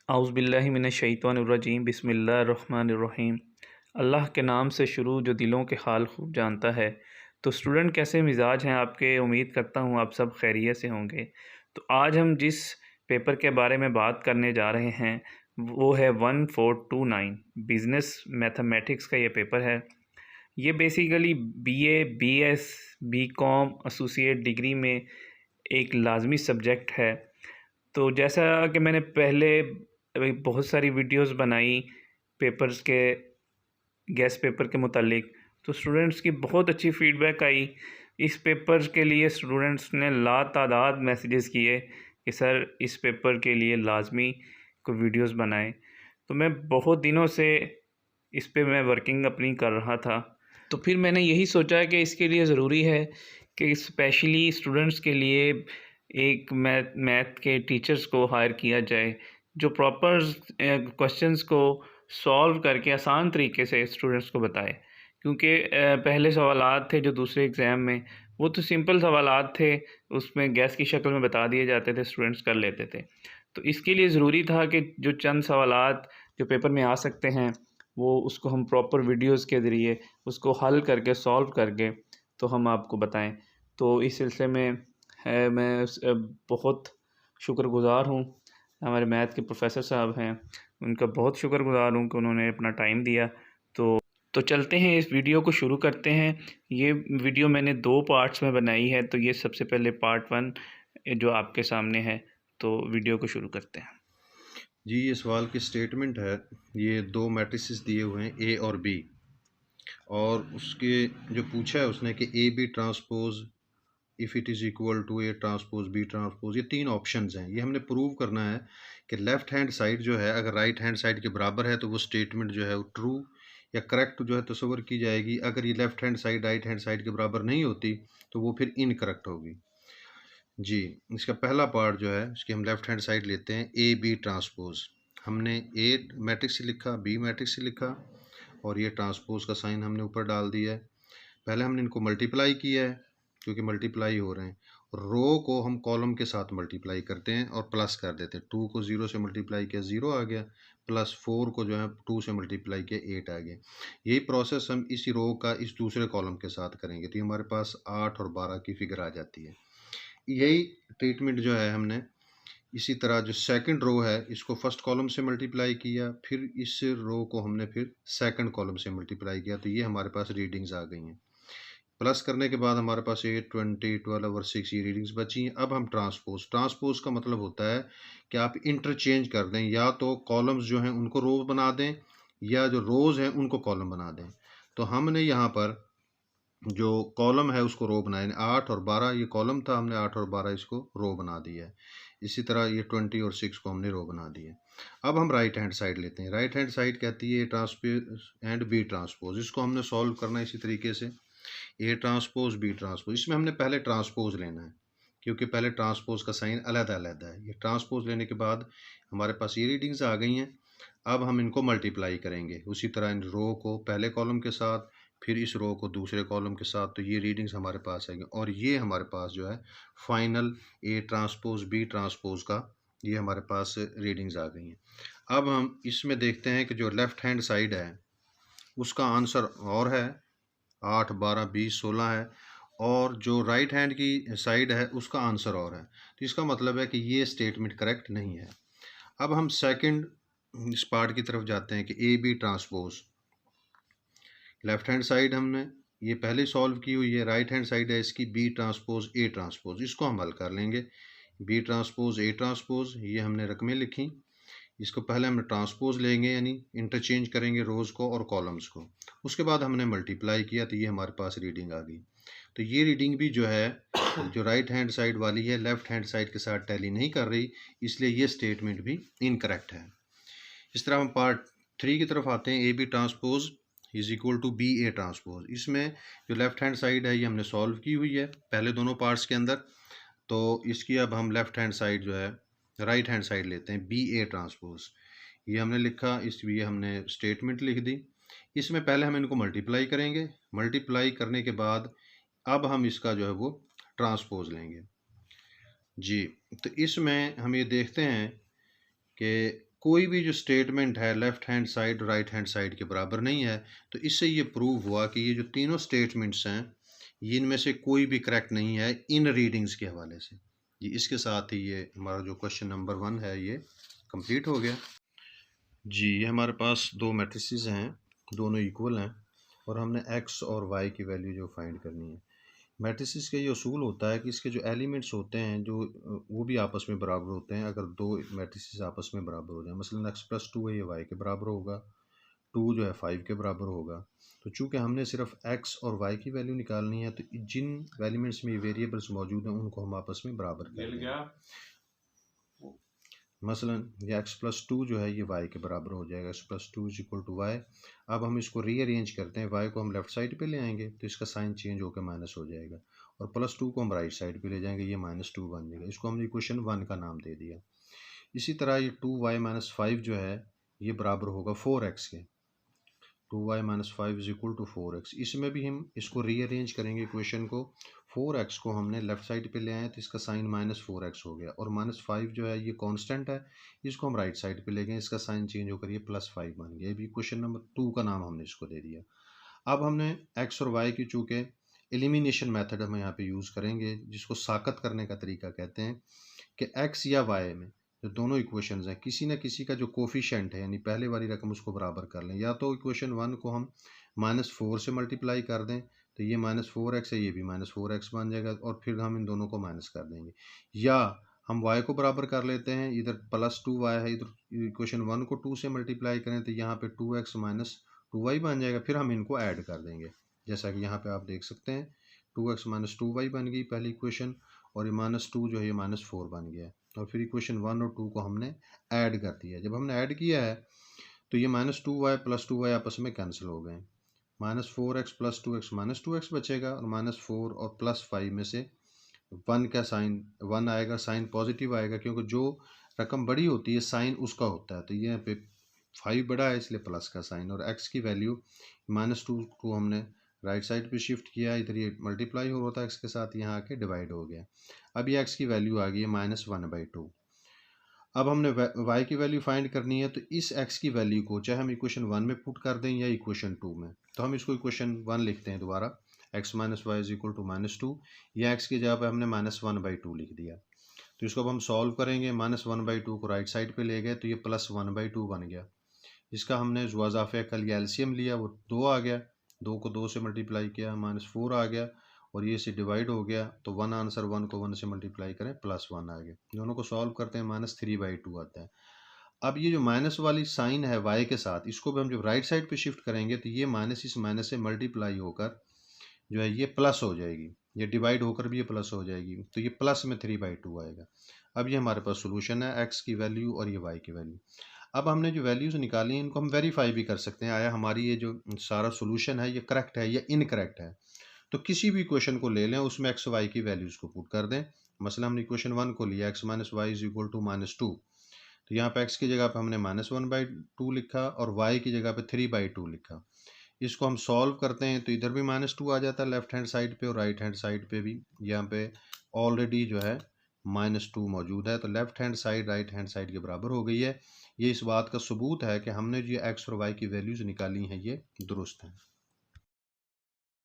औज़ुबिल्लाहिमिनश्शैतानिर्रजीम बिस्मिल्लाहिर्रहमानिर्रहीम। अल्लाह के नाम से शुरू जो दिलों के हाल खूब जानता है। तो स्टूडेंट, कैसे मिजाज हैं आपके? उम्मीद करता हूँ आप सब खैरियत से होंगे। तो आज हम जिस पेपर के बारे में बात करने जा रहे हैं वो है 1429 बिज़नेस मैथमेटिक्स का ये पेपर है। ये basically BA, BS, BCom associate degree में एक लाजमी सब्जेक्ट है। तो जैसा कि मैंने पहले बहुत सारी वीडियोस बनाई पेपर्स के, गेस्ट पेपर के मुतालिक, तो स्टूडेंट्स की बहुत अच्छी फ़ीडबैक आई। इस पेपर के लिए स्टूडेंट्स ने लातादाद मैसेजेस किए कि सर इस पेपर के लिए लाजमी कोई वीडियोस बनाएं। तो मैं बहुत दिनों से इस पे मैं वर्किंग अपनी कर रहा था। तो फिर मैंने यही सोचा कि इसके लिए ज़रूरी है कि स्पेशली स्टूडेंट्स के लिए एक मैथ के टीचर्स को हायर किया जाए जो प्रॉपर क्वेश्चंस को सॉल्व करके आसान तरीके से स्टूडेंट्स को बताए। क्योंकि पहले सवालात थे जो दूसरे एग्ज़ाम में, वो तो सिंपल सवालात थे, उसमें गैस की शक्ल में बता दिए जाते थे, स्टूडेंट्स कर लेते थे। तो इसके लिए ज़रूरी था कि जो चंद सवालात जो पेपर में आ सकते हैं वो उसको हम प्रॉपर वीडियोस के ज़रिए उसको हल करके सॉल्व करके तो हम आपको बताएं। तो इस सिलसिले में मैं बहुत शुक्रगुज़ार हूँ। हमारे मैथ के प्रोफेसर साहब हैं, उनका बहुत शुक्रगुज़ार हूँ कि उन्होंने अपना टाइम दिया। तो चलते हैं, इस वीडियो को शुरू करते हैं। ये वीडियो मैंने 2 पार्ट्स में बनाई है। तो ये सबसे पहले पार्ट 1 जो आपके सामने है, तो वीडियो को शुरू करते हैं। जी, ये सवाल की स्टेटमेंट है। ये दो मैट्रिसेस दिए हुए हैं ए और बी, और उसके जो पूछा है उसने कि A B transpose if it is equal to A transpose B transpose, ये 3 ऑप्शंस हैं। ये हमने प्रूव करना है कि लेफ़्ट हैंड साइड जो है अगर राइट हैंड साइड के बराबर है तो वो स्टेटमेंट जो है वो ट्रू या करेक्ट जो है तस्वर की जाएगी। अगर ये left hand side right hand side के बराबर नहीं होती तो वो फिर इनकरेक्ट होगी। जी, इसका पहला पार्ट जो है इसकी हम लेफ़्ट हैंड साइड लेते हैं, ए बी ट्रांसपोज। हमने ए मैट्रिक्स से लिखा, बी मैट्रिक्स से लिखा, और ये ट्रांसपोज का साइन हमने ऊपर डाल दिया है। पहले हमने इनको मल्टीप्लाई किया है क्योंकि मल्टीप्लाई हो रहे हैं। रो को हम कॉलम के साथ मल्टीप्लाई करते हैं और प्लस कर देते हैं। 2 को 0 से मल्टीप्लाई किया 0 आ गया, प्लस 4 को जो है 2 से मल्टीप्लाई किया 8 आ गया। यही प्रोसेस हम इसी रो का इस दूसरे कॉलम के साथ करेंगे तो हमारे पास 8 और 12 की फिगर आ जाती है। यही ट्रीटमेंट जो है हमने इसी तरह जो सेकंड रो है इसको फर्स्ट कॉलम से मल्टीप्लाई किया, फिर इस रो को हमने फिर सेकंड कॉलम से मल्टीप्लाई किया, तो ये हमारे पास रीडिंग्स आ गई हैं। प्लस करने के बाद हमारे पास 8, 20, 12 और 6 ये रीडिंग्स बची हैं। अब हम ट्रांसपोज का मतलब होता है कि आप इंटरचेंज कर दें, या तो कॉलम्स जो हैं उनको रो बना दें या जो रोज़ हैं उनको कॉलम बना दें। तो हमने यहाँ पर जो कॉलम है उसको रो बनाए, 8 और 12 ये कॉलम था, हमने 8 और 12 इसको रो बना दिया है। इसी तरह ये 20 और 6 को हमने रो बना दिया। अब हम राइट हैंड साइड लेते हैं। राइट हैंड साइड कहती है ट्रांसपोज एंड बी ट्रांसपोज। इसको हमने सॉल्व करना है इसी तरीके से, ए ट्रांसपोज बी ट्रांसपोज। इसमें हमने पहले ट्रांसपोज लेना है क्योंकि पहले ट्रांसपोज का साइन अलग-अलग है। ये ट्रांसपोज लेने के बाद हमारे पास ये रीडिंग्स आ गई हैं। अब हम इनको मल्टीप्लाई करेंगे उसी तरह, इन रो को पहले कॉलम के साथ, फिर इस रो को दूसरे कॉलम के साथ, तो ये रीडिंग्स हमारे पास आएंगे। और ये हमारे पास जो है final A transpose B transpose का ये हमारे पास रीडिंग्स आ गई हैं। अब हम इसमें देखते हैं कि जो लेफ़्ट हैंड साइड है उसका आंसर और है 8, 12, 20, 16 है, और जो राइट हैंड की साइड है उसका आंसर और है। तो इसका मतलब है कि ये स्टेटमेंट करेक्ट नहीं है। अब हम सेकंड इस पार्ट की तरफ जाते हैं कि A B transpose. Left hand side हमने ये पहले सॉल्व की हुई है, राइट हैंड साइड है इसकी बी ट्रांसपोज ए ट्रांसपोज। इसको हम हल कर लेंगे। बी ट्रांसपोज ए ट्रांसपोज ये हमने रकमें लिखी, इसको पहले हम ट्रांसपोज लेंगे यानी इंटरचेंज करेंगे रोज़ को और कॉलम्स को। उसके बाद हमने मल्टीप्लाई किया तो ये हमारे पास रीडिंग आ गई। तो ये रीडिंग भी जो है जो राइट हैंड साइड वाली है लेफ़्ट हैंड साइड के साथ टैली नहीं कर रही, इसलिए ये स्टेटमेंट भी इनकरेक्ट है। इस तरह हम पार्ट 3 की तरफ आते हैं। A B transpose is equal to B A transpose. इसमें जो लेफ़्ट हैंड साइड है ये हमने सॉल्व की हुई है पहले दोनों पार्ट्स के अंदर। तो इसकी अब हम लेफ़्ट हैंड साइड जो है राइट हैंड साइड लेते हैं, बी ए ट्रांसपोज। ये हमने लिखा, इसलिए हमने स्टेटमेंट लिख दी। इसमें पहले हम इनको मल्टीप्लाई करेंगे, मल्टीप्लाई करने के बाद अब हम इसका जो है वो ट्रांसपोज लेंगे। जी, तो इसमें हम ये देखते हैं कि कोई भी जो स्टेटमेंट है left hand side right hand side के बराबर नहीं है, तो इससे ये प्रूव हुआ कि ये जो तीनों स्टेटमेंट्स हैं, ये इनमें से कोई भी करेक्ट नहीं है इन रीडिंग्स के हवाले से। जी, इसके साथ ही ये हमारा जो क्वेश्चन नंबर 1 है ये कंप्लीट हो गया। जी, ये हमारे पास दो मैट्रिसेस हैं, दोनों इक्वल हैं और हमने एक्स और वाई की वैल्यू जो फाइंड करनी है। मैट्रिसेस का ये उसूल होता है कि इसके जो एलिमेंट्स होते हैं जो वो भी आपस में बराबर होते हैं। अगर दो मैट्रिसेस आपस में बराबर हो जाए, मसलन एक्स प्लस टू है ये वाई के बराबर होगा, टू जो है 5 के बराबर होगा। तो चूंकि हमने सिर्फ एक्स और वाई की वैल्यू निकालनी है, तो जिन एलिमेंट्स में ये वेरिएबल्स मौजूद हैं उनको हम आपस में बराबर कर देंगे। मसलन ये एक्स प्लस टू जो है ये वाई के बराबर हो जाएगा, x plus two is equal to y. अब हम इसको रीअरेंज करते हैं, वाई को हम लेफ्ट साइड पे ले आएंगे तो इसका साइन चेंज होकर माइनस हो जाएगा, और प्लस टू को हम राइट साइड पे ले जाएंगे, ये माइनस टू बन जाएगा। इसको हमने इक्वेशन 1 का नाम दे दिया। इसी तरह ये 2y-5 जो है ये बराबर होगा 4x के। 2y-5 is equal to 4x। इसमें भी हम इसको रीअरेंज करेंगे इक्वेशन को। 4x को हमने लेफ्ट साइड पे ले आए तो इसका साइन -4x हो गया, और -5 जो है ये कांस्टेंट है, इसको हम राइट साइड पे ले गए, इसका साइन चेंज होकर ये +5 बन गया। ये भी इक्वेशन नंबर 2 का नाम हमने इसको दे दिया। अब हमने x और y की चूँकि एलिमिनेशन मेथड हम यहाँ पे यूज़ करेंगे, जिसको साकत करने का तरीका कहते हैं, कि x या y में जो दोनों इक्वेशंस हैं किसी न किसी का जो कोफिशेंट है यानी पहले वाली रकम उसको बराबर कर लें। या तो इक्वेशन 1 को हम -4 से मल्टीप्लाई कर दें तो ये -4x है, ये भी -4x बन जाएगा, और फिर हम इन दोनों को माइनस कर देंगे। या हम y को बराबर कर लेते हैं, इधर +2y है, इधर इक्वेशन 1 को 2 से मल्टीप्लाई करें तो यहाँ पे 2x माइनस 2y बन जाएगा, फिर हम इनको ऐड कर देंगे। जैसा कि यहाँ पे आप देख सकते हैं 2x माइनस 2y बन गई पहली इक्वेशन, और ये -2 जो है ये -4 बन गया, और फिर इक्वेशन 1 और 2 को हमने ऐड कर दिया। जब हमने ऐड किया है तो ये -2y प्लस 2y आपस में कैंसिल हो गए, -4x प्लस 2x -2x बचेगा, और -4 और +5 में से 1 का साइन 1 आएगा, साइन पॉजिटिव आएगा, क्योंकि जो रकम बड़ी होती है साइन उसका होता है। तो ये यहाँ पे 5 बड़ा है इसलिए प्लस का साइन, और x की वैल्यू -2 को हमने राइट साइड पे शिफ्ट किया, इधर ये मल्टीप्लाई हो रहा था x के साथ, यहाँ आके डिवाइड हो गया। अब ये x की वैल्यू आ गई है -1/2। अब हमने y की वैल्यू फाइंड करनी है, तो इस x की वैल्यू को चाहे हम इक्वेशन 1 में पुट कर दें या इक्वेशन 2 में, तो हम इसको इक्वेशन 1 लिखते हैं दोबारा, x minus y is equal to -2, या x की जगह पे हमने -1/2 लिख दिया। तो इसको अब हम सॉल्व करेंगे, -1/2 को राइट साइड पे ले गए तो ये +1/2 बन गया। इसका हमने ज़ुआज़ाफ़े अक़ल या एलसीएम लिया, वो 2 आ गया, 2 को 2 से मल्टीप्लाई किया -4 आ गया, और ये से डिवाइड हो गया, तो 1 आंसर 1 को 1 से मल्टीप्लाई करें +1 आ गया। दोनों को सॉल्व करते हैं -3/2 आता है। अब ये जो माइनस वाली साइन है y के साथ, इसको भी हम जब राइट साइड पे शिफ्ट करेंगे तो ये माइनस इस माइनस से मल्टीप्लाई होकर जो है ये प्लस हो जाएगी, ये डिवाइड होकर भी ये प्लस हो जाएगी, तो ये प्लस में 3/2 आएगा। अब ये हमारे पास सोल्यूशन है, x की वैल्यू और ये y की वैल्यू। अब हमने जो वैल्यूज़ निकाली हैं इनको हम वेरीफाई भी कर सकते हैं, आया हमारी ये जो सारा सोल्यूशन है ये करेक्ट है या इनकरेक्ट है। तो किसी भी इक्वेशन को ले लें, उसमें एक्स वाई की वैल्यूज़ को पुट कर दें। मसला हमने इक्वेशन 1 को लिया, x minus y is equal to -2, तो यहाँ पे x की जगह पे हमने -1/2 लिखा और y की जगह पे 3/2 लिखा। इसको हम सॉल्व करते हैं तो इधर भी -2 आ जाता है लेफ्ट हैंड साइड पे, और राइट हैंड साइड पे भी यहाँ पे ऑलरेडी जो है -2 मौजूद है, तो left hand side right hand side के बराबर हो गई है। ये इस बात का सबूत है कि हमने जो x और y की वैल्यूज़ निकाली हैं ये दुरुस्त हैं।